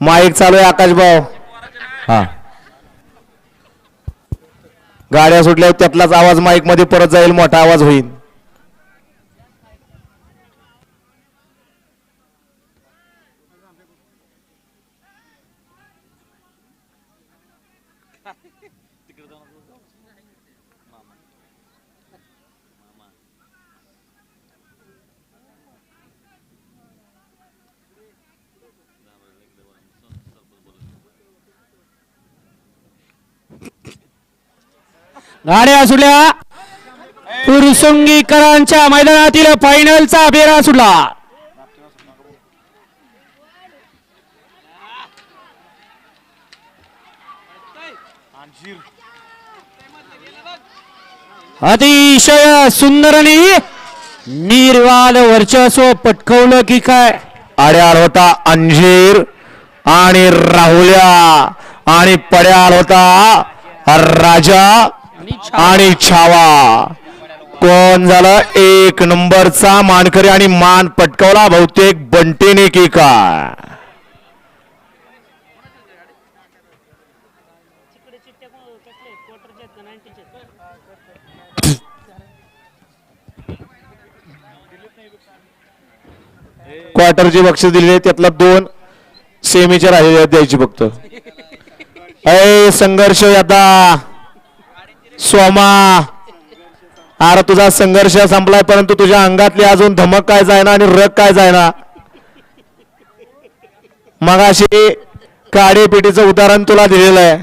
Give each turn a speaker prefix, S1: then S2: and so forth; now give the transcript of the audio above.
S1: Mic चालू आहे आकाश भाऊ. हा गाड्या सुटल्या त्यातलाच आवाज माईक मध्ये परत जाईल, मोठा आवाज होईल.
S2: गाड्या सुटल्या. फुरसुंगीकरांच्या मैदानातील फायनलचा फेरा सुटला. अतिशय सुंदर आणि निर्वाल वर्चस्व पटकवलं की काय.
S1: आड्याळ होता अंजीर आणि राहुल्या आणि पड्याळ होता राजा आणि छावा. कोण झालं एक नंबरचा मानकरी आणि मान पटकावला बहुतेक बंटीने की काय. क्वार्टरची बक्षीस दिलेली त्यातला 2 सेमीच्या राहिलेल्या द्यायची फक्त. संघर्ष आता सोमा. अरे तुझा संघर्ष संपलाय परंतु तुझ्या अंगातली अजून धमक काय जायना आणि रग काय जायना. मगाशी काडे पेटीचं उदाहरण तुला दिलेलं आहे.